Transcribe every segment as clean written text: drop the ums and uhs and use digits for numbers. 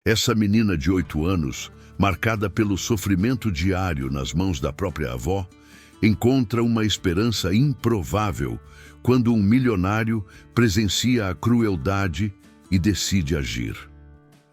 Essa menina de 8 anos, marcada pelo sofrimento diário nas mãos da própria avó, encontra uma esperança improvável quando um milionário presencia a crueldade e decide agir.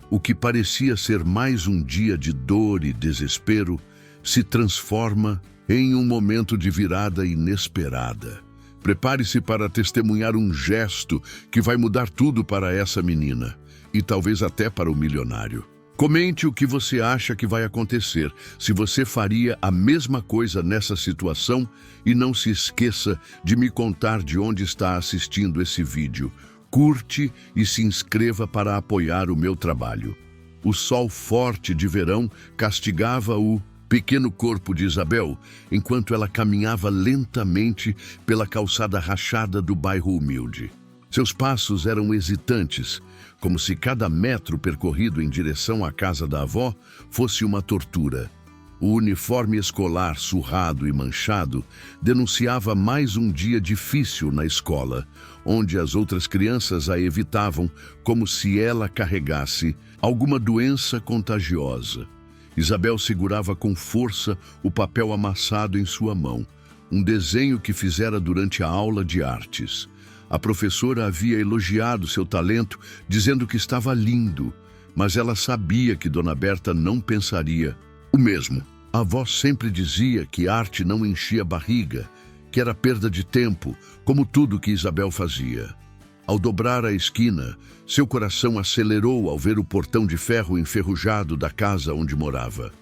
O que parecia ser mais um dia de dor e desespero se transforma em um momento de virada inesperada. Prepare-se para testemunhar um gesto que vai mudar tudo para essa menina e talvez até para o milionário. Comente o que você acha que vai acontecer, se você faria a mesma coisa nessa situação, e não se esqueça de me contar de onde está assistindo esse vídeo. Curte e se inscreva para apoiar o meu trabalho. O sol forte de verão castigava o pequeno corpo de Isabel enquanto ela caminhava lentamente pela calçada rachada do bairro humilde. Seus passos eram hesitantes, como se cada metro percorrido em direção à casa da avó fosse uma tortura. O uniforme escolar surrado e manchado denunciava mais um dia difícil na escola, onde as outras crianças a evitavam como se ela carregasse alguma doença contagiosa. Isabel segurava com força o papel amassado em sua mão, um desenho que fizera durante a aula de artes. A professora havia elogiado seu talento, dizendo que estava lindo, mas ela sabia que Dona Berta não pensaria o mesmo. A avó sempre dizia que arte não enchia barriga, que era perda de tempo, como tudo que Isabel fazia. Ao dobrar a esquina, seu coração acelerou ao ver o portão de ferro enferrujado da casa onde morava.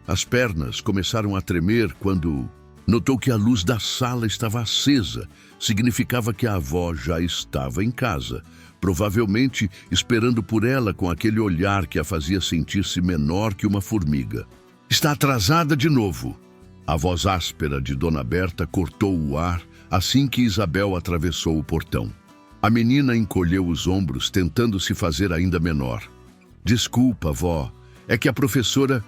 As pernas começaram a tremer quando notou que a luz da sala estava acesa. Significava que a avó já estava em casa, provavelmente esperando por ela com aquele olhar que a fazia sentir-se menor que uma formiga. Está atrasada de novo. A voz áspera de Dona Berta cortou o ar assim que Isabel atravessou o portão. A menina encolheu os ombros, tentando se fazer ainda menor. Desculpa, vó, é que a professora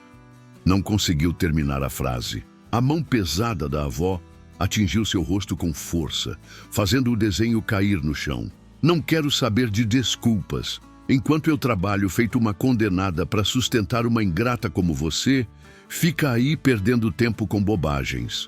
não conseguiu terminar a frase. A mão pesada da avó atingiu seu rosto com força, fazendo o desenho cair no chão. Não quero saber de desculpas. Enquanto eu trabalho feito uma condenada para sustentar uma ingrata como você, fica aí perdendo tempo com bobagens.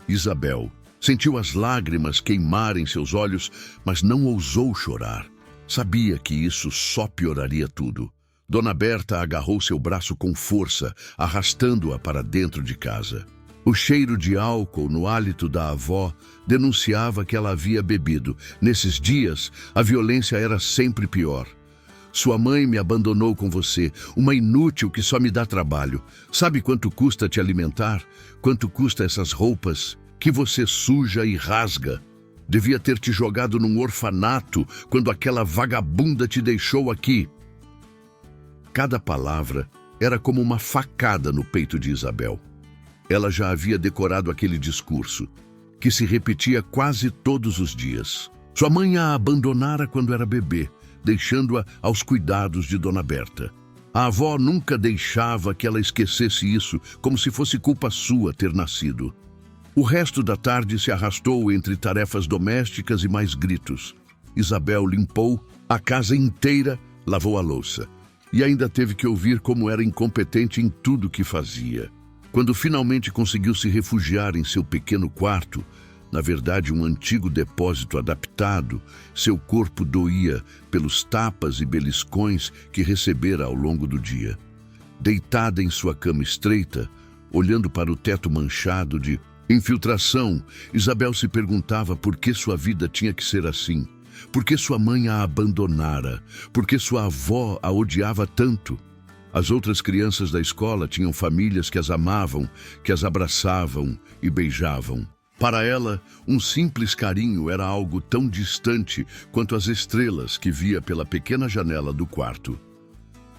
Isabel sentiu as lágrimas queimarem seus olhos, mas não ousou chorar. Sabia que isso só pioraria tudo. Dona Berta agarrou seu braço com força, arrastando-a para dentro de casa. O cheiro de álcool no hálito da avó denunciava que ela havia bebido. Nesses dias, a violência era sempre pior. Sua mãe me abandonou com você, uma inútil que só me dá trabalho. Sabe quanto custa te alimentar? Quanto custa essas roupas que você suja e rasga? Devia ter te jogado num orfanato quando aquela vagabunda te deixou aqui. Cada palavra era como uma facada no peito de Isabel. Ela já havia decorado aquele discurso, que se repetia quase todos os dias. Sua mãe a abandonara quando era bebê, deixando-a aos cuidados de Dona Berta. A avó nunca deixava que ela esquecesse isso, como se fosse culpa sua ter nascido. O resto da tarde se arrastou entre tarefas domésticas e mais gritos. Isabel limpou a casa inteira, lavou a louça, e ainda teve que ouvir como era incompetente em tudo que fazia. Quando finalmente conseguiu se refugiar em seu pequeno quarto, na verdade um antigo depósito adaptado, seu corpo doía pelos tapas e beliscões que recebera ao longo do dia. Deitada em sua cama estreita, olhando para o teto manchado de infiltração, Isabel se perguntava por que sua vida tinha que ser assim. Por que sua mãe a abandonara? Por que sua avó a odiava tanto? As outras crianças da escola tinham famílias que as amavam, que as abraçavam e beijavam. Para ela, um simples carinho era algo tão distante quanto as estrelas que via pela pequena janela do quarto.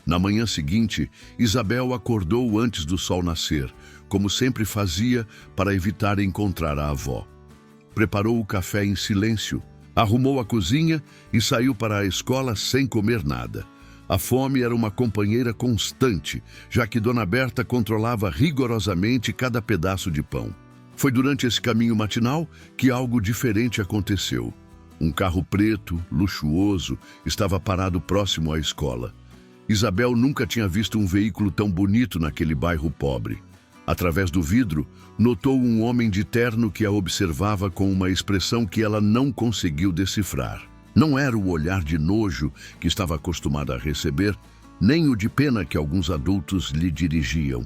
Na manhã seguinte, Isabel acordou antes do sol nascer, como sempre fazia para evitar encontrar a avó. Preparou o café em silêncio, arrumou a cozinha e saiu para a escola sem comer nada. A fome era uma companheira constante, já que Dona Berta controlava rigorosamente cada pedaço de pão. Foi durante esse caminho matinal que algo diferente aconteceu. Um carro preto, luxuoso, estava parado próximo à escola. Isabel nunca tinha visto um veículo tão bonito naquele bairro pobre. Através do vidro, notou um homem de terno que a observava com uma expressão que ela não conseguiu decifrar. Não era o olhar de nojo que estava acostumada a receber, nem o de pena que alguns adultos lhe dirigiam.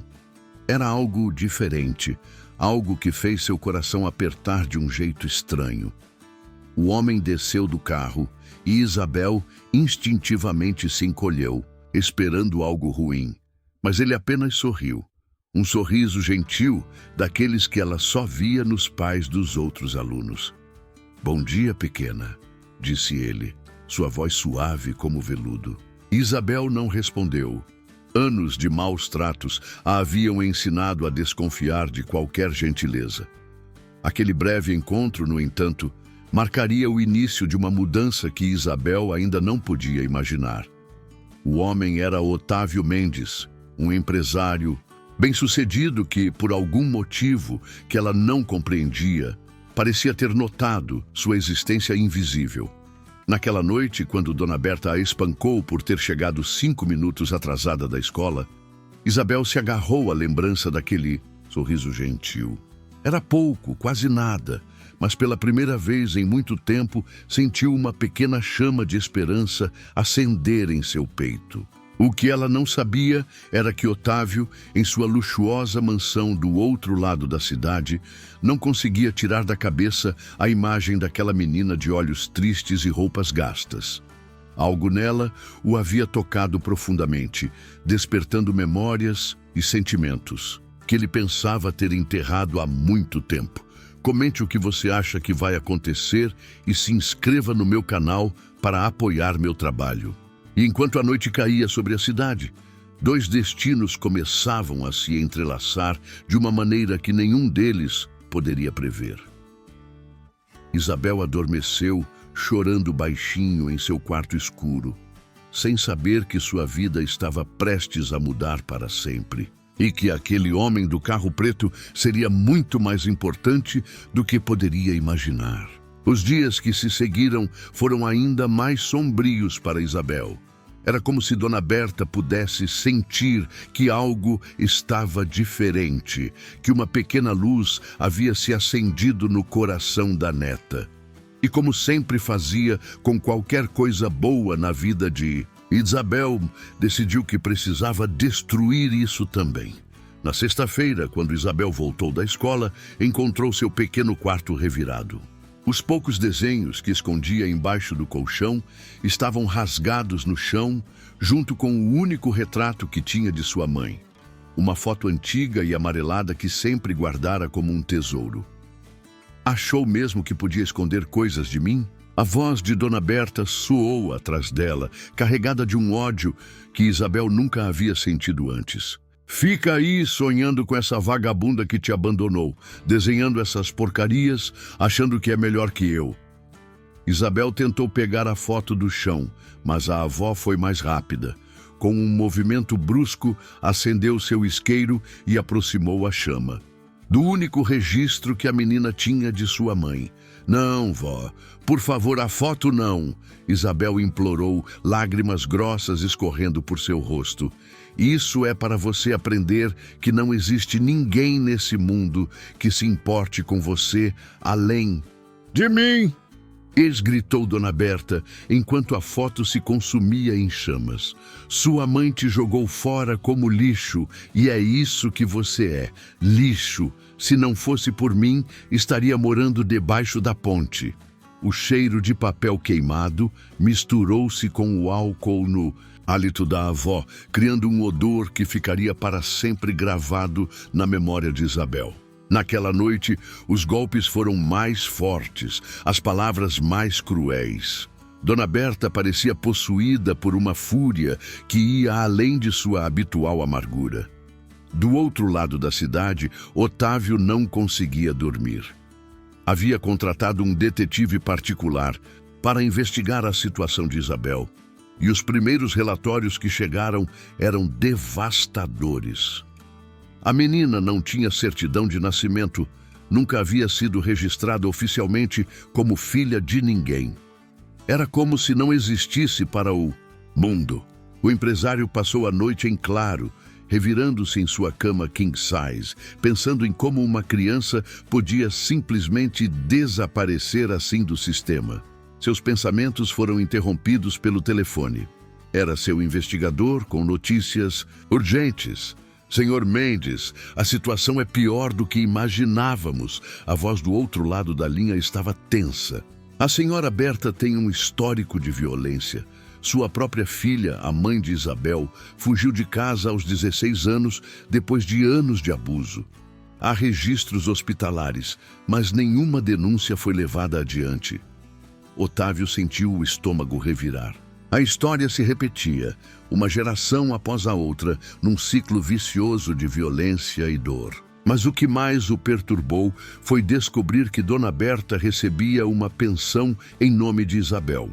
Era algo diferente, algo que fez seu coração apertar de um jeito estranho. O homem desceu do carro e Isabel instintivamente se encolheu, esperando algo ruim. Mas ele apenas sorriu. Um sorriso gentil daqueles que ela só via nos pais dos outros alunos. "Bom dia, pequena", disse ele, sua voz suave como veludo. Isabel não respondeu. Anos de maus tratos a haviam ensinado a desconfiar de qualquer gentileza. Aquele breve encontro, no entanto, marcaria o início de uma mudança que Isabel ainda não podia imaginar. O homem era Otávio Mendes, um empresário bem-sucedido que, por algum motivo que ela não compreendia, parecia ter notado sua existência invisível. Naquela noite, quando Dona Berta a espancou por ter chegado 5 minutos atrasada da escola, Isabel se agarrou à lembrança daquele sorriso gentil. Era pouco, quase nada, mas pela primeira vez em muito tempo sentiu uma pequena chama de esperança acender em seu peito. O que ela não sabia era que Otávio, em sua luxuosa mansão do outro lado da cidade, não conseguia tirar da cabeça a imagem daquela menina de olhos tristes e roupas gastas. Algo nela o havia tocado profundamente, despertando memórias e sentimentos que ele pensava ter enterrado há muito tempo. Comente o que você acha que vai acontecer e se inscreva no meu canal para apoiar meu trabalho. E enquanto a noite caía sobre a cidade, 2 destinos começavam a se entrelaçar de uma maneira que nenhum deles poderia prever. Isabel adormeceu, chorando baixinho em seu quarto escuro, sem saber que sua vida estava prestes a mudar para sempre, e que aquele homem do carro preto seria muito mais importante do que poderia imaginar. Os dias que se seguiram foram ainda mais sombrios para Isabel. Era como se Dona Berta pudesse sentir que algo estava diferente, que uma pequena luz havia se acendido no coração da neta. E como sempre fazia com qualquer coisa boa na vida de Isabel, decidiu que precisava destruir isso também. Na sexta-feira, quando Isabel voltou da escola, encontrou seu pequeno quarto revirado. Os poucos desenhos que escondia embaixo do colchão estavam rasgados no chão, junto com o único retrato que tinha de sua mãe. Uma foto antiga e amarelada que sempre guardara como um tesouro. "Achou mesmo que podia esconder coisas de mim?" A voz de Dona Berta soou atrás dela, carregada de um ódio que Isabel nunca havia sentido antes. "Fica aí sonhando com essa vagabunda que te abandonou, desenhando essas porcarias, achando que é melhor que eu." Isabel tentou pegar a foto do chão, mas a avó foi mais rápida. Com um movimento brusco, acendeu seu isqueiro e aproximou a chama. Do único registro que a menina tinha de sua mãe. "Não, vó, por favor, a foto não", Isabel implorou, lágrimas grossas escorrendo por seu rosto. "Isso é para você aprender que não existe ninguém nesse mundo que se importe com você além de mim", gritou Dona Berta, enquanto a foto se consumia em chamas. "Sua mãe te jogou fora como lixo, e é isso que você é, lixo. Se não fosse por mim, estaria morando debaixo da ponte." O cheiro de papel queimado misturou-se com o álcool no hálito da avó, criando um odor que ficaria para sempre gravado na memória de Isabel. Naquela noite, os golpes foram mais fortes, as palavras mais cruéis. Dona Berta parecia possuída por uma fúria que ia além de sua habitual amargura. Do outro lado da cidade, Otávio não conseguia dormir. Havia contratado um detetive particular para investigar a situação de Isabel, e os primeiros relatórios que chegaram eram devastadores. A menina não tinha certidão de nascimento, nunca havia sido registrada oficialmente como filha de ninguém. Era como se não existisse para o mundo. O empresário passou a noite em claro, revirando-se em sua cama king size, pensando em como uma criança podia simplesmente desaparecer assim do sistema. Seus pensamentos foram interrompidos pelo telefone. Era seu investigador com notícias urgentes. Senhor Mendes, a situação é pior do que imaginávamos. A voz do outro lado da linha estava tensa. A senhora Berta tem um histórico de violência. Sua própria filha, a mãe de Isabel, fugiu de casa aos 16 anos depois de anos de abuso. Há registros hospitalares, mas nenhuma denúncia foi levada adiante. Otávio sentiu o estômago revirar. A história se repetia, uma geração após a outra, num ciclo vicioso de violência e dor. Mas o que mais o perturbou foi descobrir que Dona Berta recebia uma pensão em nome de Isabel.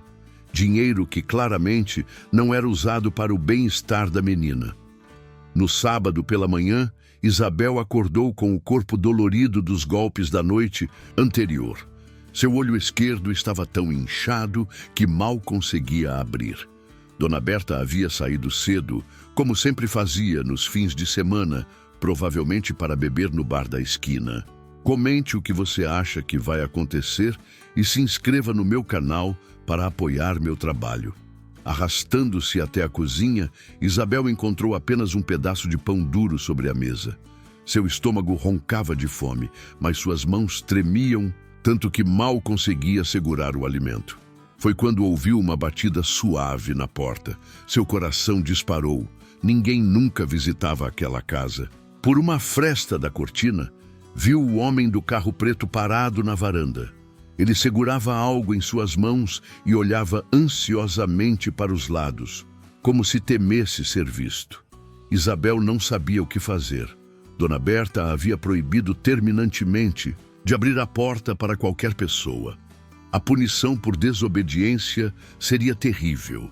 Dinheiro que claramente não era usado para o bem-estar da menina. No sábado pela manhã, Isabel acordou com o corpo dolorido dos golpes da noite anterior. Seu olho esquerdo estava tão inchado que mal conseguia abrir. Dona Berta havia saído cedo, como sempre fazia nos fins de semana, provavelmente para beber no bar da esquina. Comente o que você acha que vai acontecer e se inscreva no meu canal para apoiar meu trabalho. Arrastando-se até a cozinha, Isabel encontrou apenas um pedaço de pão duro sobre a mesa. Seu estômago roncava de fome, mas suas mãos tremiam, tanto que mal conseguia segurar o alimento. Foi quando ouviu uma batida suave na porta. Seu coração disparou. Ninguém nunca visitava aquela casa. Por uma fresta da cortina, viu o homem do carro preto parado na varanda. Ele segurava algo em suas mãos e olhava ansiosamente para os lados, como se temesse ser visto. Isabel não sabia o que fazer. Dona Berta a havia proibido terminantemente de abrir a porta para qualquer pessoa. A punição por desobediência seria terrível.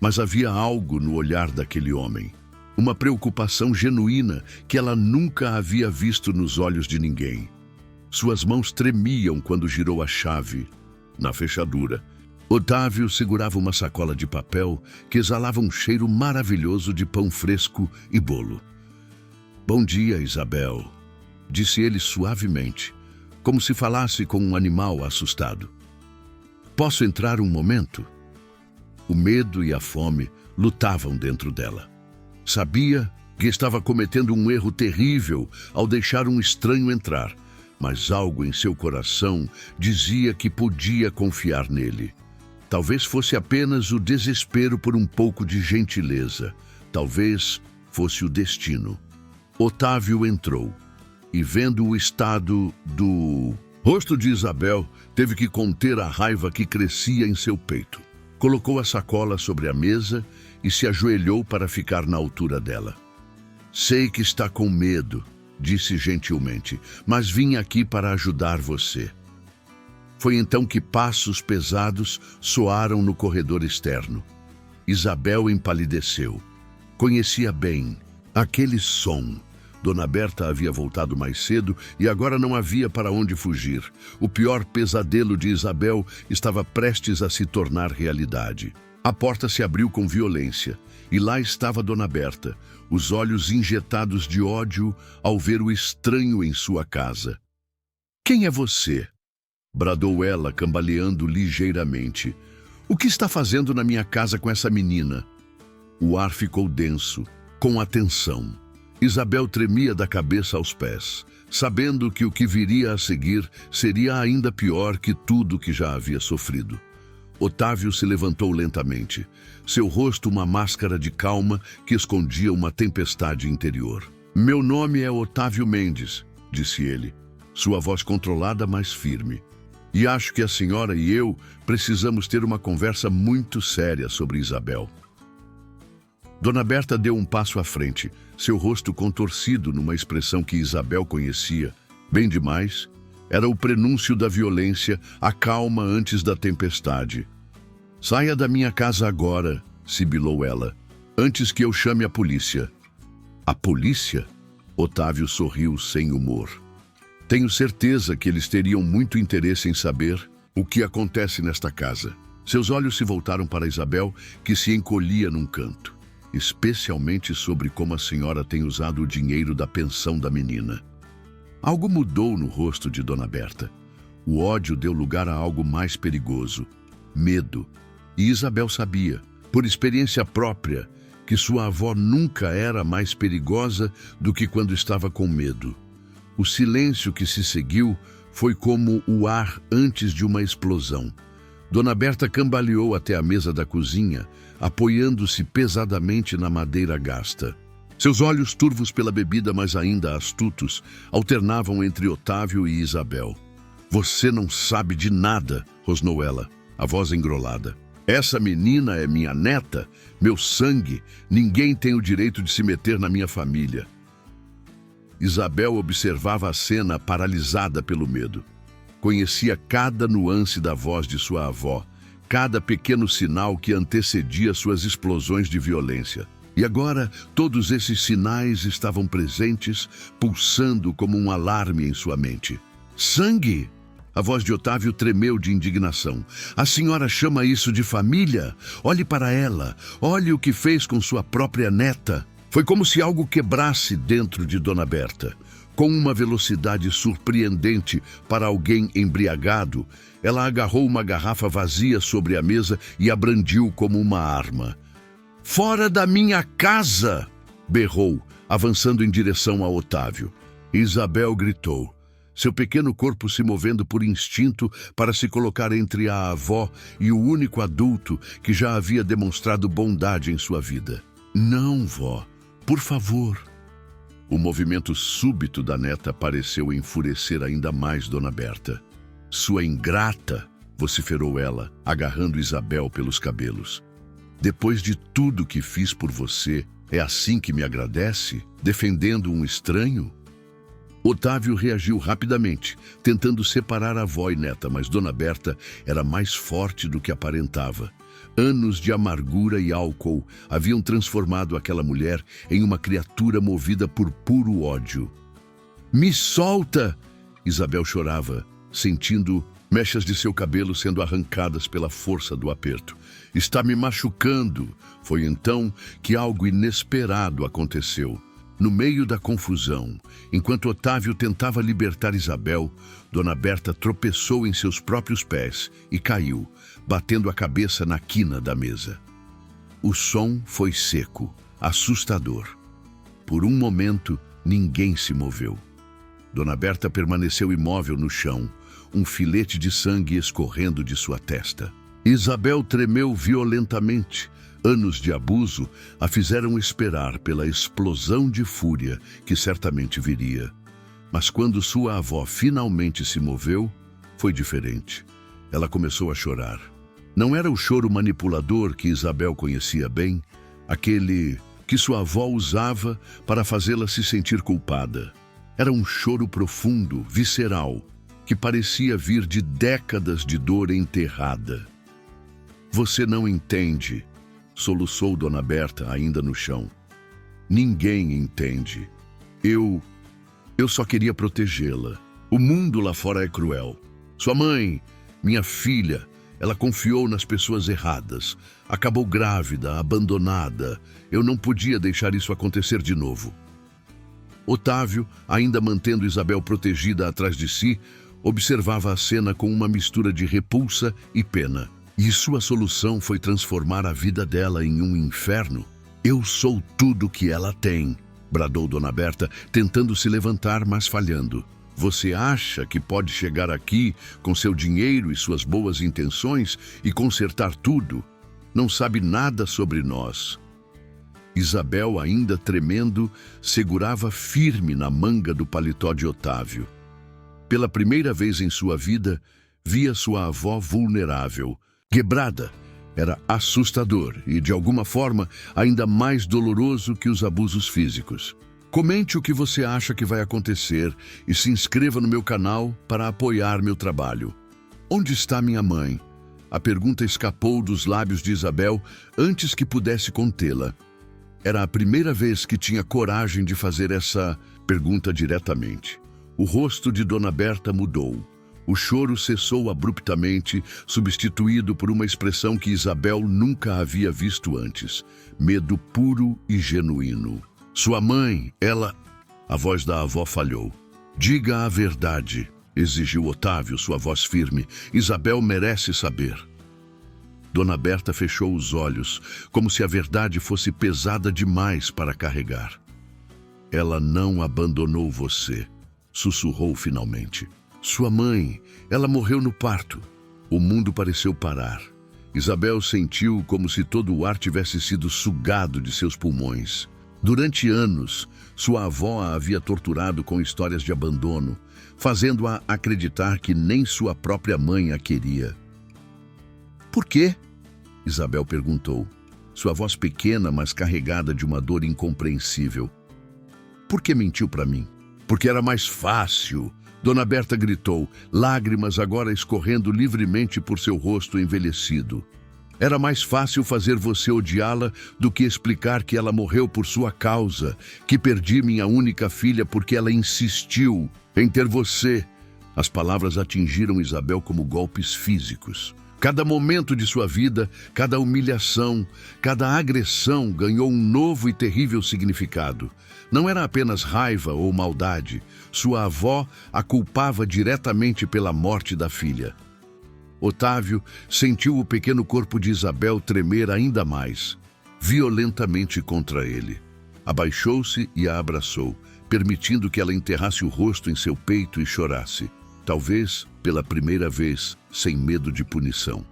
Mas havia algo no olhar daquele homem. Uma preocupação genuína que ela nunca havia visto nos olhos de ninguém. Suas mãos tremiam quando girou a chave na fechadura. Otávio segurava uma sacola de papel que exalava um cheiro maravilhoso de pão fresco e bolo. "Bom dia, Isabel", disse ele suavemente, como se falasse com um animal assustado. "Posso entrar um momento?" O medo e a fome lutavam dentro dela. Sabia que estava cometendo um erro terrível ao deixar um estranho entrar, mas algo em seu coração dizia que podia confiar nele. Talvez fosse apenas o desespero por um pouco de gentileza. Talvez fosse o destino. Otávio entrou e, vendo o estado do rosto de Isabel, teve que conter a raiva que crescia em seu peito. Colocou a sacola sobre a mesa e se ajoelhou para ficar na altura dela. "Sei que está com medo", disse gentilmente, "mas vim aqui para ajudar você." Foi então que passos pesados soaram no corredor externo. Isabel empalideceu. Conhecia bem aquele som. Dona Berta havia voltado mais cedo e agora não havia para onde fugir. O pior pesadelo de Isabel estava prestes a se tornar realidade. A porta se abriu com violência e lá estava Dona Berta, os olhos injetados de ódio ao ver o estranho em sua casa. "Quem é você?" bradou ela, cambaleando ligeiramente. "O que está fazendo na minha casa com essa menina?" O ar ficou denso, com atenção. Isabel tremia da cabeça aos pés, sabendo que o que viria a seguir seria ainda pior que tudo que já havia sofrido. Otávio se levantou lentamente, seu rosto uma máscara de calma que escondia uma tempestade interior. "Meu nome é Otávio Mendes", disse ele, sua voz controlada, mas firme. "E acho que a senhora e eu precisamos ter uma conversa muito séria sobre Isabel." Dona Berta deu um passo à frente, seu rosto contorcido numa expressão que Isabel conhecia bem demais. Era o prenúncio da violência, a calma antes da tempestade. "Saia da minha casa agora", sibilou ela, "antes que eu chame a polícia." "A polícia?" Otávio sorriu sem humor. "Tenho certeza que eles teriam muito interesse em saber o que acontece nesta casa." Seus olhos se voltaram para Isabel, que se encolhia num canto. especialmente sobre como a senhora tem usado o dinheiro da pensão da menina. Algo mudou no rosto de Dona Berta. O ódio deu lugar a algo mais perigoso, medo. E Isabel sabia, por experiência própria, que sua avó nunca era mais perigosa do que quando estava com medo. O silêncio que se seguiu foi como o ar antes de uma explosão. Dona Berta cambaleou até a mesa da cozinha, apoiando-se pesadamente na madeira gasta. Seus olhos turvos pela bebida, mas ainda astutos, alternavam entre Otávio e Isabel. "Você não sabe de nada", rosnou ela, a voz engrolada. "Essa menina é minha neta, meu sangue. Ninguém tem o direito de se meter na minha família." Isabel observava a cena paralisada pelo medo. Conhecia cada nuance da voz de sua avó, cada pequeno sinal que antecedia suas explosões de violência. E agora, todos esses sinais estavam presentes, pulsando como um alarme em sua mente. "Sangue?" A voz de Otávio tremeu de indignação. "A senhora chama isso de família? Olhe para ela. Olhe o que fez com sua própria neta." Foi como se algo quebrasse dentro de Dona Berta. Com uma velocidade surpreendente para alguém embriagado, ela agarrou uma garrafa vazia sobre a mesa e a brandiu como uma arma. "Fora da minha casa!" berrou, avançando em direção a Otávio. Isabel gritou, seu pequeno corpo se movendo por instinto para se colocar entre a avó e o único adulto que já havia demonstrado bondade em sua vida. "Não, vó, por favor." O movimento súbito da neta pareceu enfurecer ainda mais Dona Berta. "Sua ingrata!" vociferou ela, agarrando Isabel pelos cabelos. "Depois de tudo que fiz por você, é assim que me agradece? Defendendo um estranho?" Otávio reagiu rapidamente, tentando separar a avó e neta, mas Dona Berta era mais forte do que aparentava. Anos de amargura e álcool haviam transformado aquela mulher em uma criatura movida por puro ódio. "Me solta!" Isabel chorava, sentindo mechas de seu cabelo sendo arrancadas pela força do aperto. "Está me machucando." Foi então que algo inesperado aconteceu. No meio da confusão, enquanto Otávio tentava libertar Isabel, Dona Berta tropeçou em seus próprios pés e caiu, batendo a cabeça na quina da mesa. O som foi seco, assustador. Por um momento, ninguém se moveu. Dona Berta permaneceu imóvel no chão, um filete de sangue escorrendo de sua testa. Isabel tremeu violentamente. Anos de abuso a fizeram esperar pela explosão de fúria que certamente viria. Mas quando sua avó finalmente se moveu, foi diferente. Ela começou a chorar. Não era o choro manipulador que Isabel conhecia bem, aquele que sua avó usava para fazê-la se sentir culpada. Era um choro profundo, visceral, que parecia vir de décadas de dor enterrada. "Você não entende", soluçou Dona Berta, ainda no chão. "Ninguém entende. Eu só queria protegê-la. O mundo lá fora é cruel. Sua mãe, minha filha, ela confiou nas pessoas erradas. Acabou grávida, abandonada. Eu não podia deixar isso acontecer de novo." Otávio, ainda mantendo Isabel protegida atrás de si, observava a cena com uma mistura de repulsa e pena. E sua solução foi transformar a vida dela em um inferno. "Eu sou tudo que ela tem", bradou Dona Berta, tentando se levantar, mas falhando. "Você acha que pode chegar aqui com seu dinheiro e suas boas intenções e consertar tudo? Não sabe nada sobre nós." Isabel, ainda tremendo, segurava firme na manga do paletó de Otávio. Pela primeira vez em sua vida, via sua avó vulnerável, quebrada. Era assustador e, de alguma forma, ainda mais doloroso que os abusos físicos. Comente o que você acha que vai acontecer e se inscreva no meu canal para apoiar meu trabalho. "Onde está minha mãe?" A pergunta escapou dos lábios de Isabel antes que pudesse contê-la. Era a primeira vez que tinha coragem de fazer essa pergunta diretamente. O rosto de Dona Berta mudou. O choro cessou abruptamente, substituído por uma expressão que Isabel nunca havia visto antes: medo puro e genuíno. Sua mãe, ela... A voz da avó falhou. Diga a verdade, exigiu Otávio, sua voz firme. Isabel merece saber. Dona Berta fechou os olhos, como se a verdade fosse pesada demais para carregar. Ela não abandonou você, sussurrou finalmente. Sua mãe, ela morreu no parto. O mundo pareceu parar. Isabel sentiu como se todo o ar tivesse sido sugado de seus pulmões. Durante anos, sua avó a havia torturado com histórias de abandono, fazendo-a acreditar que nem sua própria mãe a queria. Por quê? Isabel perguntou, sua voz pequena, mas carregada de uma dor incompreensível. Por que mentiu para mim? Porque era mais fácil. Dona Berta gritou, lágrimas agora escorrendo livremente por seu rosto envelhecido. Era mais fácil fazer você odiá-la do que explicar que ela morreu por sua causa, que perdi minha única filha porque ela insistiu em ter você. As palavras atingiram Isabel como golpes físicos. Cada momento de sua vida, cada humilhação, cada agressão ganhou um novo e terrível significado. Não era apenas raiva ou maldade. Sua avó a culpava diretamente pela morte da filha. Otávio sentiu o pequeno corpo de Isabel tremer ainda mais, violentamente contra ele. Abaixou-se e a abraçou, permitindo que ela enterrasse o rosto em seu peito e chorasse. Talvez, pela primeira vez, sem medo de punição.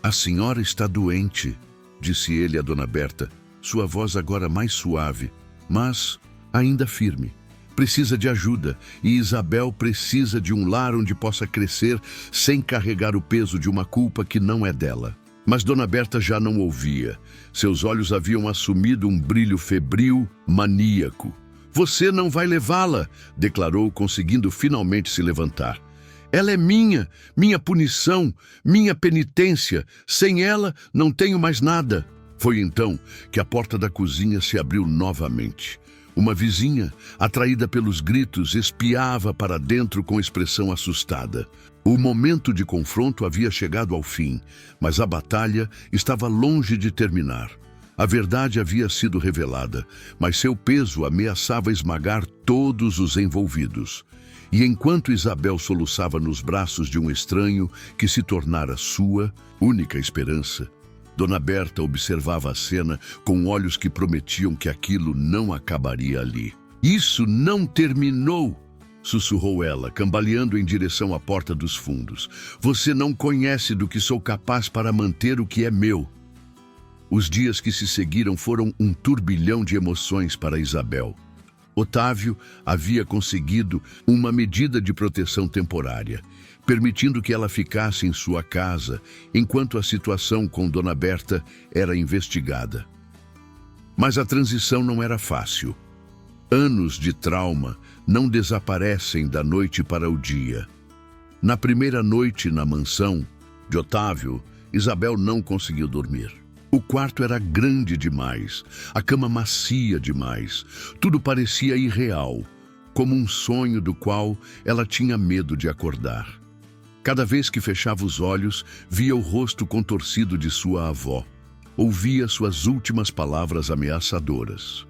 A senhora está doente, disse ele a Dona Berta, sua voz agora mais suave, mas ainda firme. Precisa de ajuda, e Isabel precisa de um lar onde possa crescer sem carregar o peso de uma culpa que não é dela. Mas Dona Berta já não ouvia. Seus olhos haviam assumido um brilho febril, maníaco. Você não vai levá-la, declarou, conseguindo finalmente se levantar. Ela é minha punição, minha penitência. Sem ela, não tenho mais nada. Foi então que a porta da cozinha se abriu novamente. Uma vizinha, atraída pelos gritos, espiava para dentro com expressão assustada. O momento de confronto havia chegado ao fim, mas a batalha estava longe de terminar. A verdade havia sido revelada, mas seu peso ameaçava esmagar todos os envolvidos. E enquanto Isabel soluçava nos braços de um estranho que se tornara sua única esperança, Dona Berta observava a cena com olhos que prometiam que aquilo não acabaria ali. Isso não terminou, sussurrou ela, cambaleando em direção à porta dos fundos. Você não conhece do que sou capaz para manter o que é meu. Os dias que se seguiram foram um turbilhão de emoções para Isabel. Otávio havia conseguido uma medida de proteção temporária, permitindo que ela ficasse em sua casa enquanto a situação com Dona Berta era investigada. Mas a transição não era fácil. Anos de trauma não desaparecem da noite para o dia. Na primeira noite na mansão de Otávio, Isabel não conseguiu dormir. O quarto era grande demais, a cama macia demais. Tudo parecia irreal, como um sonho do qual ela tinha medo de acordar. Cada vez que fechava os olhos, via o rosto contorcido de sua avó. Ouvia suas últimas palavras ameaçadoras.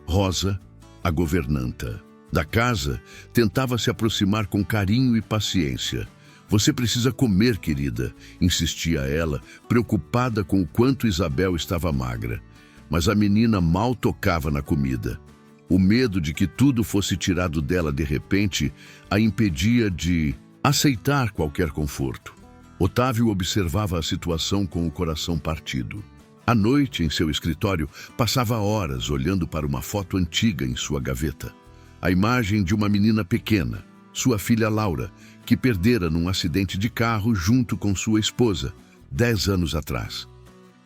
Rosa, a governanta da casa, tentava se aproximar com carinho e paciência. Você precisa comer, querida, insistia ela, preocupada com o quanto Isabel estava magra. Mas a menina mal tocava na comida. O medo de que tudo fosse tirado dela de repente a impedia de aceitar qualquer conforto. Otávio observava a situação com o coração partido. À noite, em seu escritório, passava horas olhando para uma foto antiga em sua gaveta. A imagem de uma menina pequena, sua filha Laura, que perdera num acidente de carro junto com sua esposa, 10 anos atrás.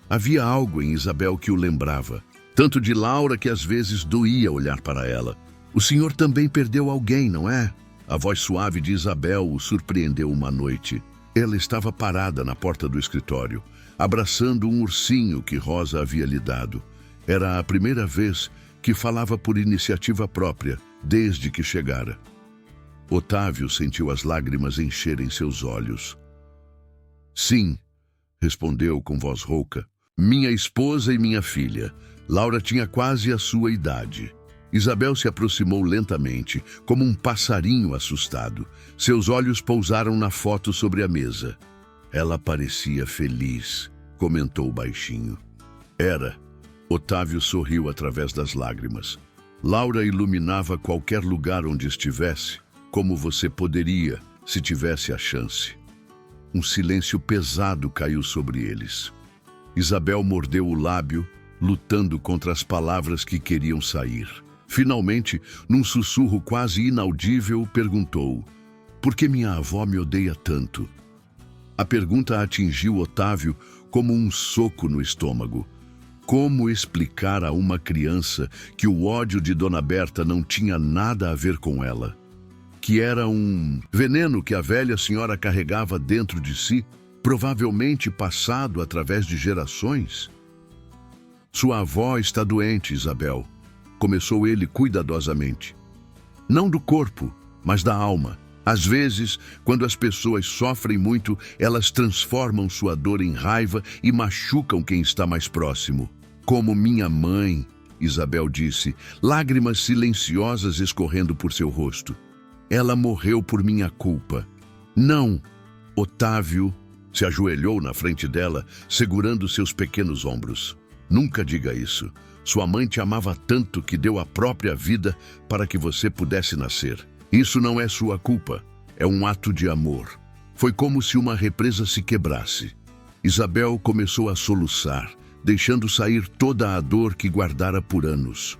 Havia algo em Isabel que o lembrava, tanto de Laura que às vezes doía olhar para ela. O senhor também perdeu alguém, não é? A voz suave de Isabel o surpreendeu uma noite. Ela estava parada na porta do escritório, abraçando um ursinho que Rosa havia lhe dado. Era a primeira vez que falava por iniciativa própria, desde que chegara. Otávio sentiu as lágrimas encherem seus olhos. Sim, respondeu com voz rouca. Minha esposa e minha filha. Laura tinha quase a sua idade. Isabel se aproximou lentamente, como um passarinho assustado. Seus olhos pousaram na foto sobre a mesa. Ela parecia feliz, comentou baixinho. Era. Otávio sorriu através das lágrimas. Laura iluminava qualquer lugar onde estivesse, como você poderia, se tivesse a chance. Um silêncio pesado caiu sobre eles. Isabel mordeu o lábio, lutando contra as palavras que queriam sair. Finalmente, num sussurro quase inaudível, perguntou: por que minha avó me odeia tanto? A pergunta atingiu Otávio como um soco no estômago. Como explicar a uma criança que o ódio de Dona Berta não tinha nada a ver com ela? Que era um veneno que a velha senhora carregava dentro de si, provavelmente passado através de gerações? Sua avó está doente, Isabel, começou ele cuidadosamente. Não do corpo, mas da alma. Às vezes, quando as pessoas sofrem muito, elas transformam sua dor em raiva e machucam quem está mais próximo. Como minha mãe, Isabel disse, lágrimas silenciosas escorrendo por seu rosto. Ela morreu por minha culpa. Não, Otávio se ajoelhou na frente dela, segurando seus pequenos ombros. Nunca diga isso. Sua mãe te amava tanto que deu a própria vida para que você pudesse nascer. Isso não é sua culpa. É um ato de amor. Foi como se uma represa se quebrasse. Isabel começou a soluçar, deixando sair toda a dor que guardara por anos.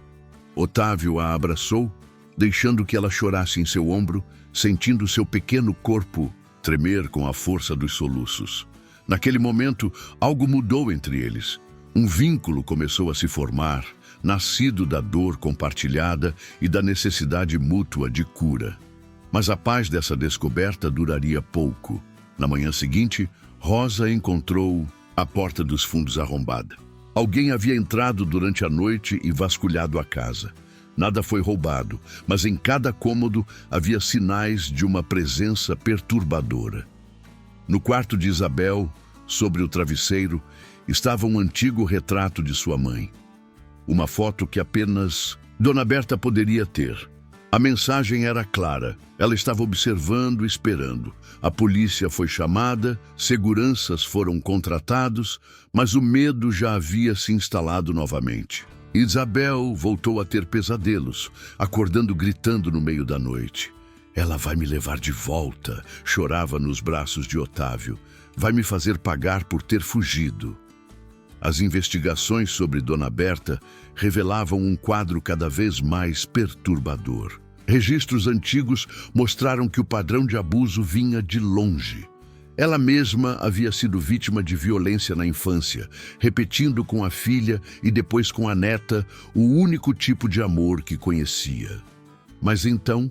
Otávio a abraçou, deixando que ela chorasse em seu ombro, sentindo seu pequeno corpo tremer com a força dos soluços. Naquele momento, algo mudou entre eles. Um vínculo começou a se formar, nascido da dor compartilhada e da necessidade mútua de cura. Mas a paz dessa descoberta duraria pouco. Na manhã seguinte, Rosa encontrou a porta dos fundos arrombada. Alguém havia entrado durante a noite e vasculhado a casa. Nada foi roubado, mas em cada cômodo havia sinais de uma presença perturbadora. No quarto de Isabel, sobre o travesseiro, estava um antigo retrato de sua mãe. Uma foto que apenas Dona Berta poderia ter. A mensagem era clara. Ela estava observando, esperando. A polícia foi chamada, seguranças foram contratados, mas o medo já havia se instalado novamente. Isabel voltou a ter pesadelos, acordando gritando no meio da noite. Ela vai me levar de volta, chorava nos braços de Otávio. Vai me fazer pagar por ter fugido. As investigações sobre Dona Berta revelavam um quadro cada vez mais perturbador. Registros antigos mostraram que o padrão de abuso vinha de longe. Ela mesma havia sido vítima de violência na infância, repetindo com a filha e depois com a neta o único tipo de amor que conhecia. Mas então,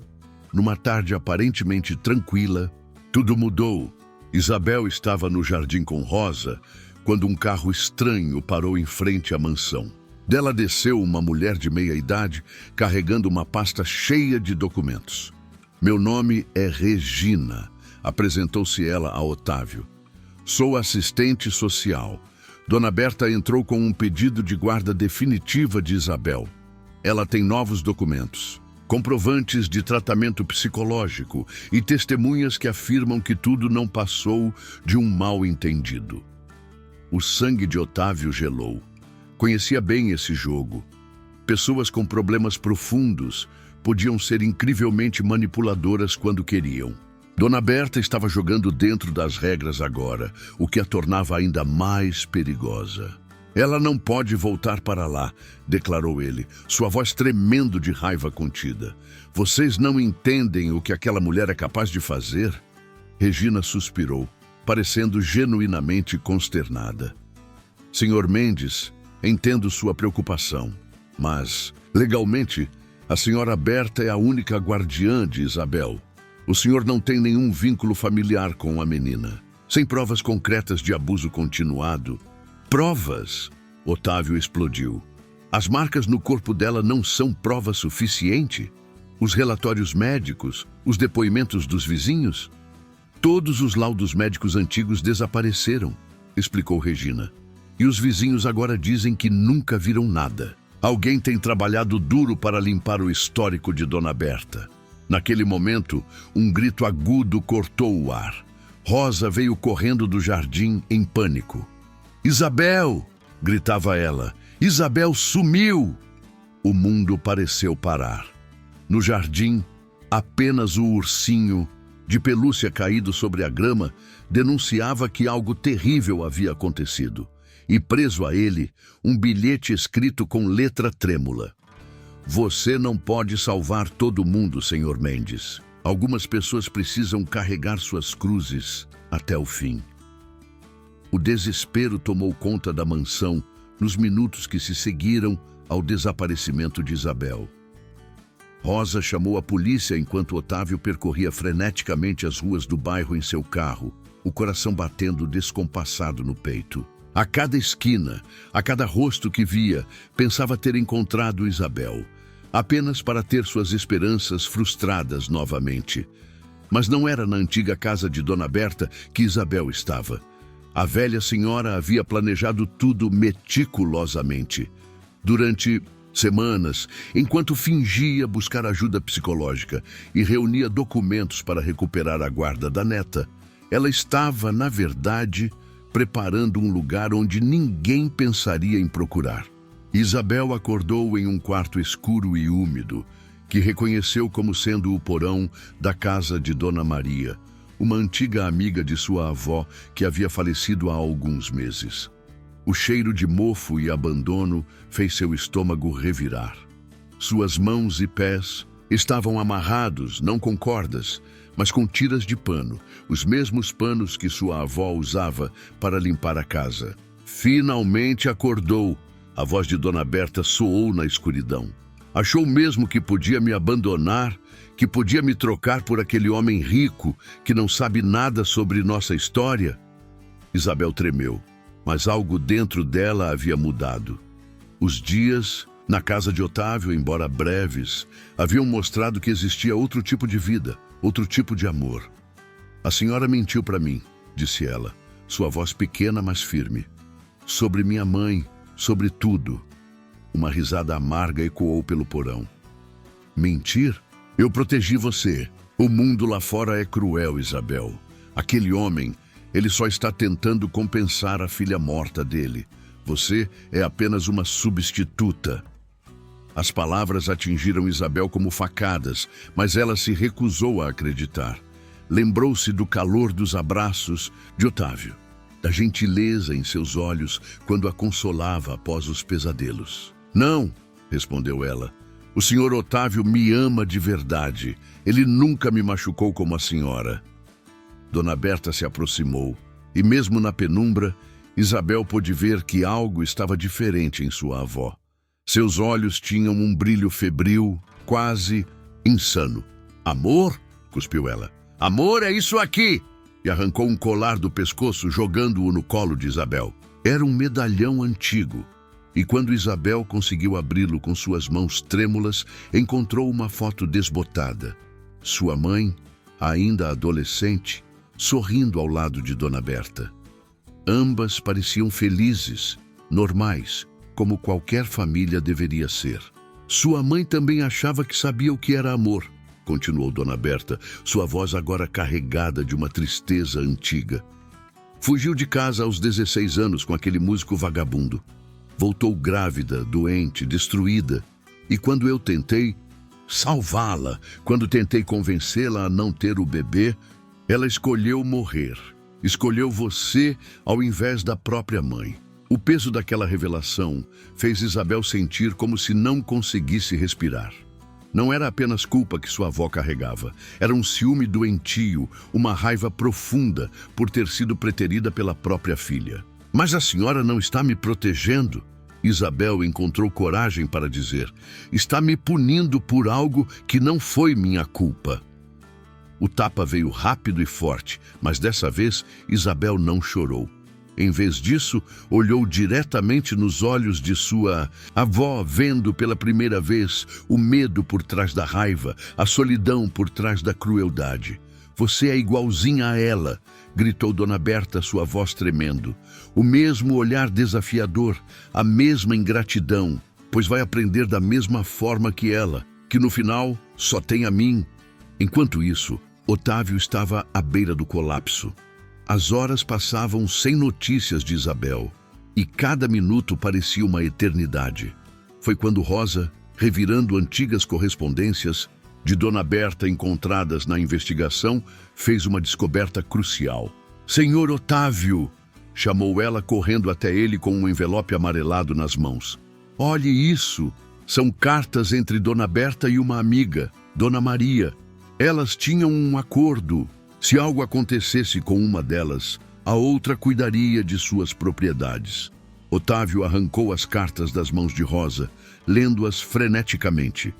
numa tarde aparentemente tranquila, tudo mudou. Isabel estava no jardim com Rosa, quando um carro estranho parou em frente à mansão. Dela desceu uma mulher de meia-idade, carregando uma pasta cheia de documentos. Meu nome é Regina, apresentou-se ela a Otávio. Sou assistente social. Dona Berta entrou com um pedido de guarda definitiva de Isabel. Ela tem novos documentos, comprovantes de tratamento psicológico e testemunhas que afirmam que tudo não passou de um mal-entendido. O sangue de Otávio gelou. Conhecia bem esse jogo. Pessoas com problemas profundos podiam ser incrivelmente manipuladoras quando queriam. Dona Berta estava jogando dentro das regras agora, o que a tornava ainda mais perigosa. Ela não pode voltar para lá, declarou ele, sua voz tremendo de raiva contida. Vocês não entendem o que aquela mulher é capaz de fazer? Regina suspirou, parecendo genuinamente consternada. Senhor Mendes, entendo sua preocupação, mas, legalmente, a senhora Berta é a única guardiã de Isabel. O senhor não tem nenhum vínculo familiar com a menina. Sem provas concretas de abuso continuado. Provas? Otávio explodiu. As marcas no corpo dela não são prova suficiente? Os relatórios médicos, os depoimentos dos vizinhos? Todos os laudos médicos antigos desapareceram, explicou Regina. E os vizinhos agora dizem que nunca viram nada. Alguém tem trabalhado duro para limpar o histórico de Dona Berta. Naquele momento, um grito agudo cortou o ar. Rosa veio correndo do jardim em pânico. Isabel! Gritava ela. Isabel sumiu! O mundo pareceu parar. No jardim, apenas o ursinho, de pelúcia caído sobre a grama, denunciava que algo terrível havia acontecido. E preso a ele, um bilhete escrito com letra trêmula. Você não pode salvar todo mundo, Sr. Mendes. Algumas pessoas precisam carregar suas cruzes até o fim. O desespero tomou conta da mansão nos minutos que se seguiram ao desaparecimento de Isabel. Rosa chamou a polícia enquanto Otávio percorria freneticamente as ruas do bairro em seu carro, o coração batendo descompassado no peito. A cada esquina, a cada rosto que via, pensava ter encontrado Isabel, apenas para ter suas esperanças frustradas novamente. Mas não era na antiga casa de Dona Berta que Isabel estava. A velha senhora havia planejado tudo meticulosamente. Durante semanas, enquanto fingia buscar ajuda psicológica e reunia documentos para recuperar a guarda da neta, ela estava, na verdade, preparando um lugar onde ninguém pensaria em procurar. Isabel acordou em um quarto escuro e úmido, que reconheceu como sendo o porão da casa de Dona Maria, uma antiga amiga de sua avó que havia falecido há alguns meses. O cheiro de mofo e abandono fez seu estômago revirar. Suas mãos e pés estavam amarrados, não com cordas, mas com tiras de pano, os mesmos panos que sua avó usava para limpar a casa. Finalmente acordou. A voz de Dona Berta soou na escuridão. Achou mesmo que podia me abandonar, que podia me trocar por aquele homem rico que não sabe nada sobre nossa história? Isabel tremeu, mas algo dentro dela havia mudado. Os dias na casa de Otávio, embora breves, haviam mostrado que existia outro tipo de vida, outro tipo de amor. A senhora mentiu para mim, disse ela, sua voz pequena, mas firme. Sobre minha mãe, sobre tudo. Uma risada amarga ecoou pelo porão. Mentir? Eu protegi você. O mundo lá fora é cruel, Isabel. Aquele homem, ele só está tentando compensar a filha morta dele. Você é apenas uma substituta. As palavras atingiram Isabel como facadas, mas ela se recusou a acreditar. Lembrou-se do calor dos abraços de Otávio, da gentileza em seus olhos quando a consolava após os pesadelos. Não, respondeu ela. O senhor Otávio me ama de verdade. Ele nunca me machucou como a senhora. Dona Berta se aproximou e, mesmo na penumbra, Isabel pôde ver que algo estava diferente em sua avó. Seus olhos tinham um brilho febril, quase insano. Amor? Cuspiu ela. Amor é isso aqui! E arrancou um colar do pescoço, jogando-o no colo de Isabel. Era um medalhão antigo. E quando Isabel conseguiu abri-lo com suas mãos trêmulas, encontrou uma foto desbotada. Sua mãe, ainda adolescente, sorrindo ao lado de Dona Berta. Ambas pareciam felizes, normais, como qualquer família deveria ser. Sua mãe também achava que sabia o que era amor, continuou Dona Berta, sua voz agora carregada de uma tristeza antiga. Fugiu de casa aos 16 anos com aquele músico vagabundo. Voltou grávida, doente, destruída. E quando eu tentei salvá-la, quando tentei convencê-la a não ter o bebê, ela escolheu morrer. Escolheu você ao invés da própria mãe. O peso daquela revelação fez Isabel sentir como se não conseguisse respirar. Não era apenas culpa que sua avó carregava. Era um ciúme doentio, uma raiva profunda por ter sido preterida pela própria filha. Mas a senhora não está me protegendo? Isabel encontrou coragem para dizer. Está me punindo por algo que não foi minha culpa. O tapa veio rápido e forte, mas dessa vez Isabel não chorou. Em vez disso, olhou diretamente nos olhos de sua avó, vendo pela primeira vez o medo por trás da raiva, a solidão por trás da crueldade. Você é igualzinha a ela, gritou Dona Berta, sua voz tremendo. O mesmo olhar desafiador, a mesma ingratidão, pois vai aprender da mesma forma que ela, que no final só tem a mim. Enquanto isso, Otávio estava à beira do colapso. As horas passavam sem notícias de Isabel, e cada minuto parecia uma eternidade. Foi quando Rosa, revirando antigas correspondências de Dona Berta encontradas na investigação, fez uma descoberta crucial. "Senhor Otávio!" chamou ela, correndo até ele com um envelope amarelado nas mãos. "Olhe isso! São cartas entre Dona Berta e uma amiga, Dona Maria. Elas tinham um acordo. Se algo acontecesse com uma delas, a outra cuidaria de suas propriedades." Otávio arrancou as cartas das mãos de Rosa, lendo-as freneticamente.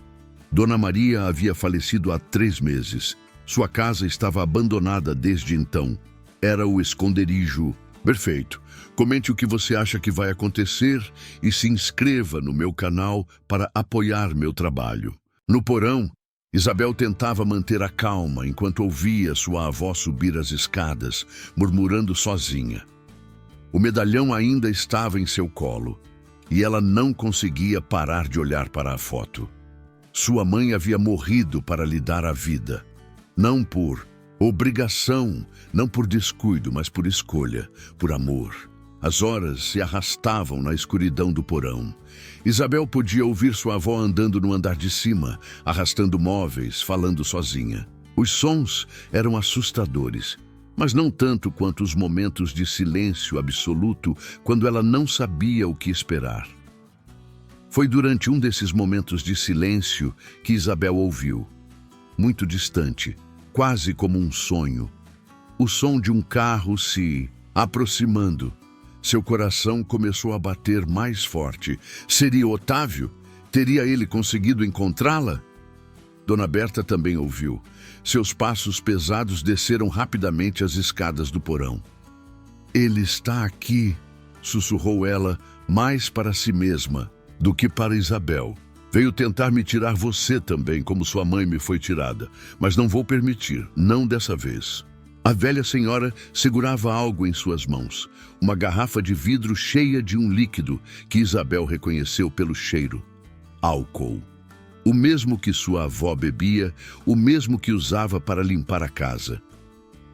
Dona Maria havia falecido há 3 meses. Sua casa estava abandonada desde então. Era o esconderijo. Perfeito. Comente o que você acha que vai acontecer e se inscreva no meu canal para apoiar meu trabalho. No porão, Isabel tentava manter a calma enquanto ouvia sua avó subir as escadas, murmurando sozinha. O medalhão ainda estava em seu colo e ela não conseguia parar de olhar para a foto. Sua mãe havia morrido para lhe dar a vida. Não por obrigação, não por descuido, mas por escolha, por amor. As horas se arrastavam na escuridão do porão. Isabel podia ouvir sua avó andando no andar de cima, arrastando móveis, falando sozinha. Os sons eram assustadores, mas não tanto quanto os momentos de silêncio absoluto quando ela não sabia o que esperar. Foi durante um desses momentos de silêncio que Isabel ouviu, muito distante, quase como um sonho, o som de um carro se aproximando. Seu coração começou a bater mais forte. Seria Otávio? Teria ele conseguido encontrá-la? Dona Berta também ouviu. Seus passos pesados desceram rapidamente as escadas do porão. "Ele está aqui", sussurrou ela, mais para si mesma do que para Isabel. "Veio tentar me tirar você também, como sua mãe me foi tirada. Mas não vou permitir, não dessa vez." A velha senhora segurava algo em suas mãos, uma garrafa de vidro cheia de um líquido que Isabel reconheceu pelo cheiro. Álcool. O mesmo que sua avó bebia, o mesmo que usava para limpar a casa.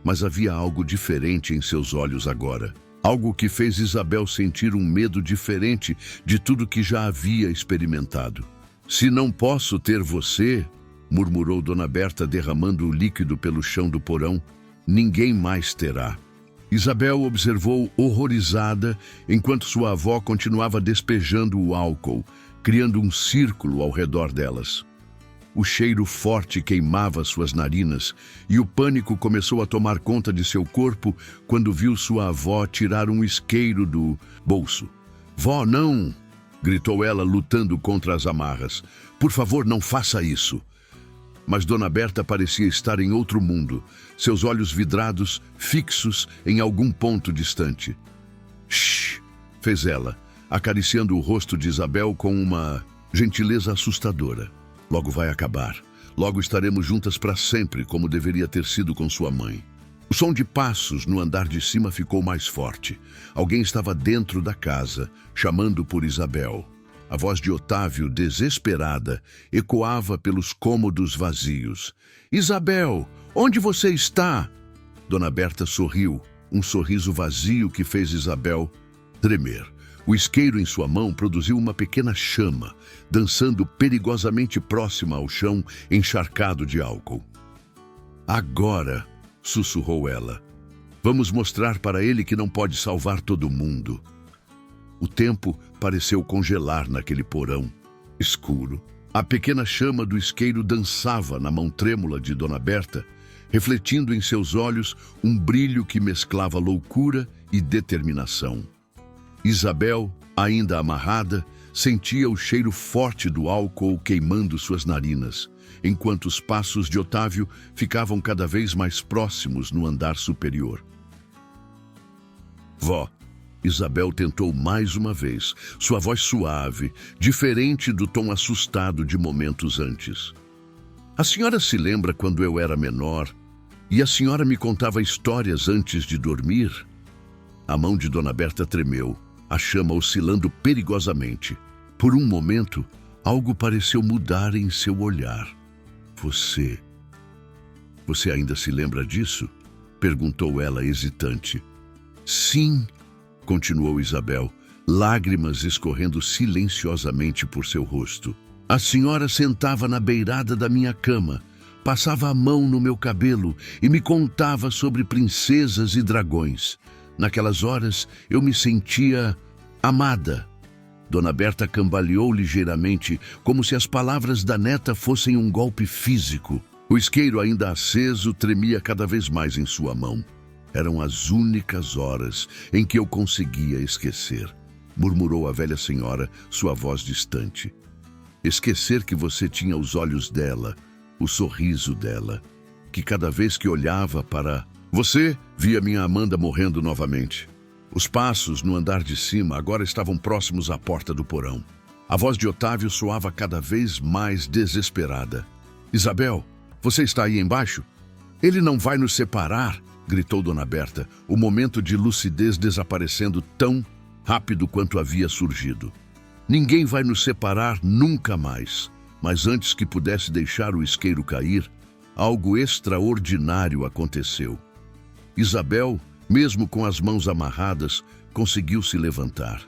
Mas havia algo diferente em seus olhos agora. Algo que fez Isabel sentir um medo diferente de tudo que já havia experimentado. "Se não posso ter você", murmurou Dona Berta, derramando o líquido pelo chão do porão, "ninguém mais terá." Isabel observou horrorizada enquanto sua avó continuava despejando o álcool, criando um círculo ao redor delas. O cheiro forte queimava suas narinas e o pânico começou a tomar conta de seu corpo quando viu sua avó tirar um isqueiro do bolso. "Vó, não!" gritou ela, lutando contra as amarras. "Por favor, não faça isso." Mas Dona Berta parecia estar em outro mundo, seus olhos vidrados, fixos em algum ponto distante. "Shh!" fez ela, acariciando o rosto de Isabel com uma gentileza assustadora. "Logo vai acabar. Logo estaremos juntas para sempre, como deveria ter sido com sua mãe." O som de passos no andar de cima ficou mais forte. Alguém estava dentro da casa, chamando por Isabel. A voz de Otávio, desesperada, ecoava pelos cômodos vazios. "Isabel, onde você está?" Dona Berta sorriu, um sorriso vazio que fez Isabel tremer. O isqueiro em sua mão produziu uma pequena chama, dançando perigosamente próxima ao chão, encharcado de álcool. "Agora", sussurrou ela, "vamos mostrar para ele que não pode salvar todo mundo." O tempo pareceu congelar naquele porão escuro. A pequena chama do isqueiro dançava na mão trêmula de Dona Berta, refletindo em seus olhos um brilho que mesclava loucura e determinação. Isabel, ainda amarrada, sentia o cheiro forte do álcool queimando suas narinas, enquanto os passos de Otávio ficavam cada vez mais próximos no andar superior. "Vó", Isabel tentou mais uma vez, sua voz suave, diferente do tom assustado de momentos antes. A senhora se lembra quando eu era menor e a senhora me contava histórias antes de dormir? A mão de Dona Berta tremeu, a chama oscilando perigosamente. Por um momento, algo pareceu mudar em seu olhar. Você ainda se lembra disso? Perguntou ela hesitante. Sim, continuou Isabel, lágrimas escorrendo silenciosamente por seu rosto. A senhora sentava na beirada da minha cama, passava a mão no meu cabelo e me contava sobre princesas e dragões. Naquelas horas eu me sentia amada. Dona Berta cambaleou ligeiramente, como se as palavras da neta fossem um golpe físico. O isqueiro ainda aceso tremia cada vez mais em sua mão. Eram as únicas horas em que eu conseguia esquecer, murmurou a velha senhora, sua voz distante. Esquecer que você tinha os olhos dela, o sorriso dela, que cada vez que olhava para você, via minha Amanda morrendo novamente. Os passos no andar de cima agora estavam próximos à porta do porão. A voz de Otávio soava cada vez mais desesperada. Isabel, você está aí embaixo? Ele não vai nos separar, gritou Dona Berta, o momento de lucidez desaparecendo tão rápido quanto havia surgido. Ninguém vai nos separar nunca mais. Mas antes que pudesse deixar o isqueiro cair, algo extraordinário aconteceu. Isabel, mesmo com as mãos amarradas, conseguiu se levantar.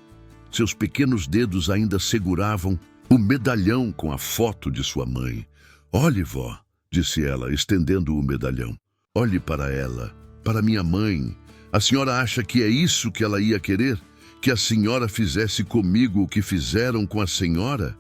Seus pequenos dedos ainda seguravam o medalhão com a foto de sua mãe. Olhe, vó, disse ela, estendendo o medalhão. Olhe para ela, para minha mãe. A senhora acha que é isso que ela ia querer? Que a senhora fizesse comigo o que fizeram com a senhora?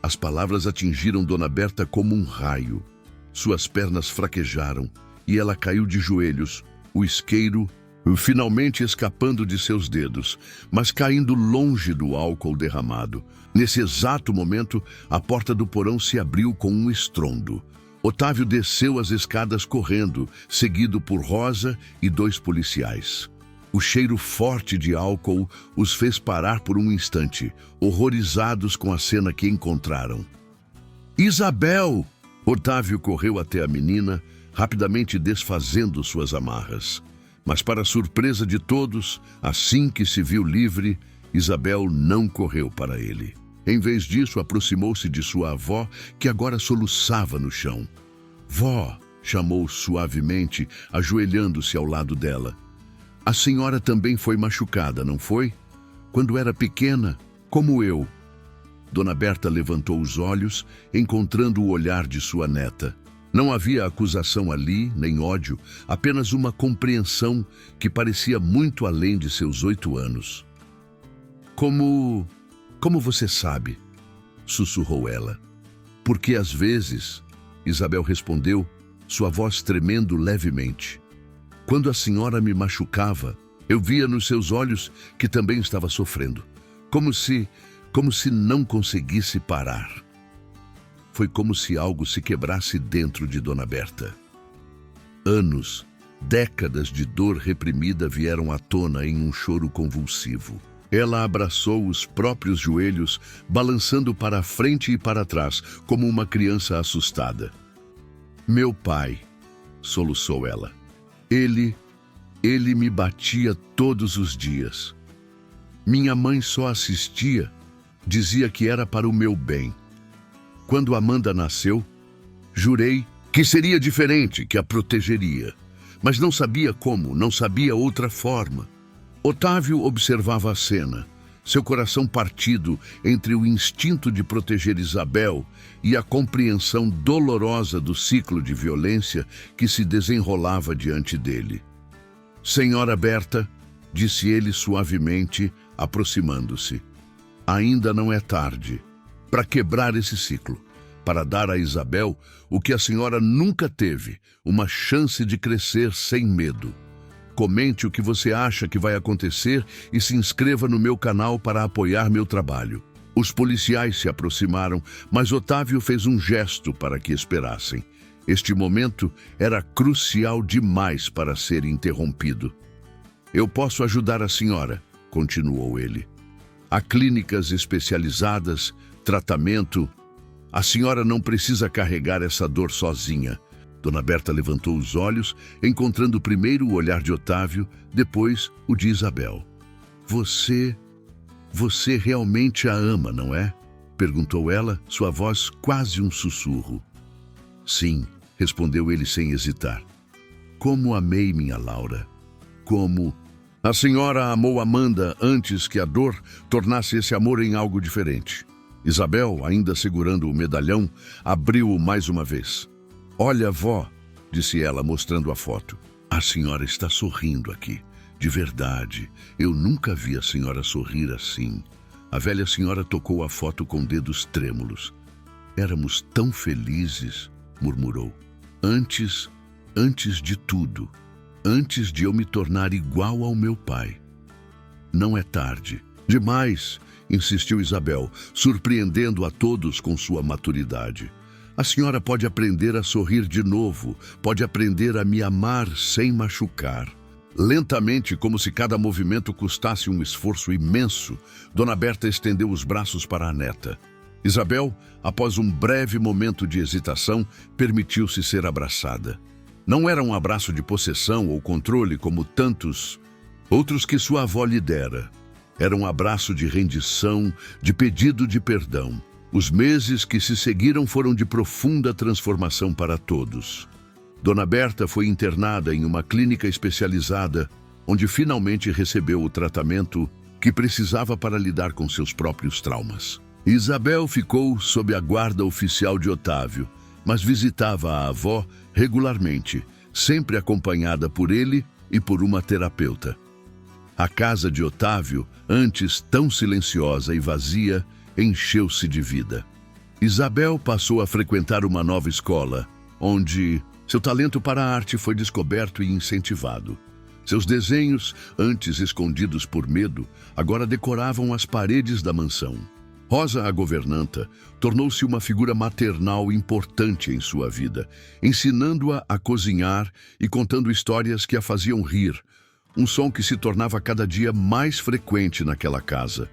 As palavras atingiram Dona Berta como um raio. Suas pernas fraquejaram e ela caiu de joelhos, o isqueiro finalmente escapando de seus dedos, mas caindo longe do álcool derramado. Nesse exato momento, a porta do porão se abriu com um estrondo. Otávio desceu as escadas correndo, seguido por Rosa e 2 policiais. O cheiro forte de álcool os fez parar por um instante, horrorizados com a cena que encontraram. Isabel! Otávio correu até a menina, rapidamente desfazendo suas amarras. Mas, para surpresa de todos, assim que se viu livre, Isabel não correu para ele. Em vez disso, aproximou-se de sua avó, que agora soluçava no chão. Vó, chamou suavemente, ajoelhando-se ao lado dela. A senhora também foi machucada, não foi? Quando era pequena, como eu. Dona Berta levantou os olhos, encontrando o olhar de sua neta. Não havia acusação ali, nem ódio, apenas uma compreensão que parecia muito além de seus 8 anos. Como você sabe? Sussurrou ela. Porque às vezes, Isabel respondeu, sua voz tremendo levemente. Quando a senhora me machucava, eu via nos seus olhos que também estava sofrendo, como se não conseguisse parar. Foi como se algo se quebrasse dentro de Dona Berta. Anos, décadas de dor reprimida vieram à tona em um choro convulsivo. Ela abraçou os próprios joelhos, balançando para a frente e para trás, como uma criança assustada. Meu pai, soluçou ela. Ele me batia todos os dias. Minha mãe só assistia, dizia que era para o meu bem. Quando Amanda nasceu, jurei que seria diferente, que a protegeria. Mas não sabia como, não sabia outra forma. Otávio observava a cena, seu coração partido entre o instinto de proteger Isabel e a compreensão dolorosa do ciclo de violência que se desenrolava diante dele. Senhora Berta, disse ele suavemente, aproximando-se. Ainda não é tarde para quebrar esse ciclo, para dar a Isabel o que a senhora nunca teve, uma chance de crescer sem medo. Comente o que você acha que vai acontecer e se inscreva no meu canal para apoiar meu trabalho. Os policiais se aproximaram, mas Otávio fez um gesto para que esperassem. Este momento era crucial demais para ser interrompido. Eu posso ajudar a senhora, continuou ele. Há clínicas especializadas, tratamento. A senhora não precisa carregar essa dor sozinha. Dona Berta levantou os olhos, encontrando primeiro o olhar de Otávio, depois o de Isabel. Você realmente a ama, não é? Perguntou ela, sua voz quase um sussurro. Sim, respondeu ele sem hesitar. Como amei minha Laura. Como... A senhora amou Amanda antes que a dor tornasse esse amor em algo diferente. Isabel, ainda segurando o medalhão, abriu-o mais uma vez. Olha, vó, disse ela, mostrando a foto. A senhora está sorrindo aqui. De verdade, eu nunca vi a senhora sorrir assim. A velha senhora tocou a foto com dedos trêmulos. Éramos tão felizes, murmurou. Antes de tudo. Antes de eu me tornar igual ao meu pai. Não é tarde. Demais, insistiu Isabel, surpreendendo a todos com sua maturidade. A senhora pode aprender a sorrir de novo, pode aprender a me amar sem machucar. Lentamente, como se cada movimento custasse um esforço imenso, Dona Berta estendeu os braços para a neta. Isabel, após um breve momento de hesitação, permitiu-se ser abraçada. Não era um abraço de possessão ou controle como tantos outros que sua avó lhe dera. Era um abraço de rendição, de pedido de perdão. Os meses que se seguiram foram de profunda transformação para todos. Dona Berta foi internada em uma clínica especializada, onde finalmente recebeu o tratamento que precisava para lidar com seus próprios traumas. Isabel ficou sob a guarda oficial de Otávio, mas visitava a avó regularmente, sempre acompanhada por ele e por uma terapeuta. A casa de Otávio, antes tão silenciosa e vazia, encheu-se de vida. Isabel passou a frequentar uma nova escola, onde seu talento para a arte foi descoberto e incentivado. Seus desenhos, antes escondidos por medo, agora decoravam as paredes da mansão. Rosa, a governanta, tornou-se uma figura maternal importante em sua vida, ensinando-a a cozinhar e contando histórias que a faziam rir, um som que se tornava cada dia mais frequente naquela casa.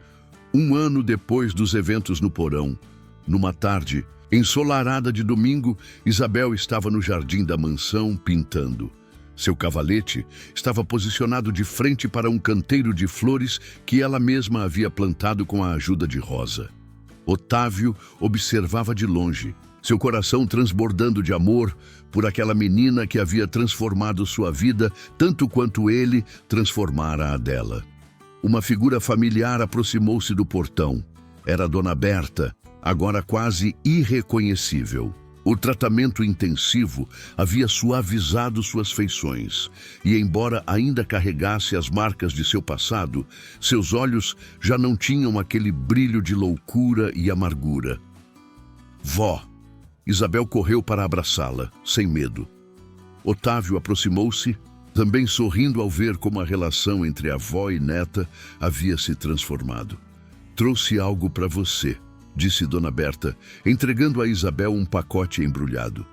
Um ano depois dos eventos no porão, numa tarde ensolarada de domingo, Isabel estava no jardim da mansão pintando. Seu cavalete estava posicionado de frente para um canteiro de flores que ela mesma havia plantado com a ajuda de Rosa. Otávio observava de longe, seu coração transbordando de amor por aquela menina que havia transformado sua vida tanto quanto ele transformara a dela. Uma figura familiar aproximou-se do portão. Era Dona Berta, agora quase irreconhecível. O tratamento intensivo havia suavizado suas feições, e embora ainda carregasse as marcas de seu passado, seus olhos já não tinham aquele brilho de loucura e amargura. Vó! Isabel correu para abraçá-la, sem medo. Otávio aproximou-se, também sorrindo ao ver como a relação entre avó e neta havia se transformado. Trouxe algo para você, disse Dona Berta, entregando a Isabel um pacote embrulhado.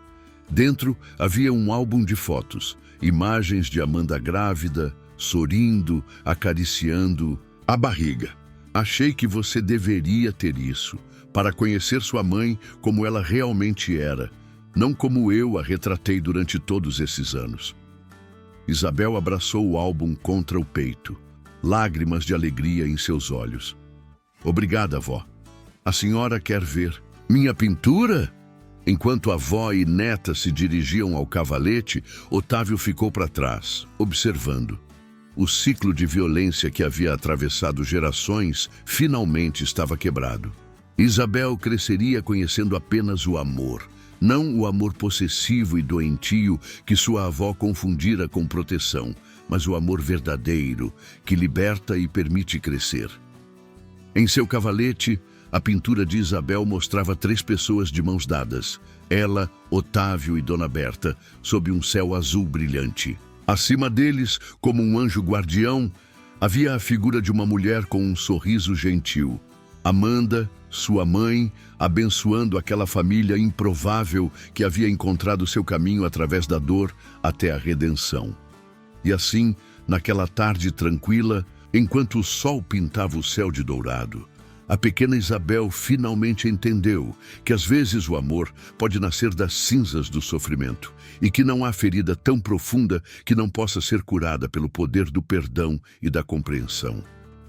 Dentro havia um álbum de fotos, imagens de Amanda grávida, sorrindo, acariciando a barriga. Achei que você deveria ter isso, para conhecer sua mãe como ela realmente era, não como eu a retratei durante todos esses anos. Isabel abraçou o álbum contra o peito, lágrimas de alegria em seus olhos. Obrigada, vó. A senhora quer ver minha pintura? Enquanto a avó e neta se dirigiam ao cavalete, Otávio ficou para trás, observando. O ciclo de violência que havia atravessado gerações finalmente estava quebrado. Isabel cresceria conhecendo apenas o amor, não o amor possessivo e doentio que sua avó confundira com proteção, mas o amor verdadeiro, que liberta e permite crescer. Em seu cavalete, a pintura de Isabel mostrava 3 pessoas de mãos dadas, ela, Otávio e Dona Berta, sob um céu azul brilhante. Acima deles, como um anjo guardião, havia a figura de uma mulher com um sorriso gentil. Amanda, sua mãe, abençoando aquela família improvável que havia encontrado seu caminho através da dor até a redenção. E assim, naquela tarde tranquila, Enquanto o sol pintava o céu de dourado, a pequena Isabel finalmente entendeu que às vezes o amor pode nascer das cinzas do sofrimento e que não há ferida tão profunda que não possa ser curada pelo poder do perdão e da compreensão.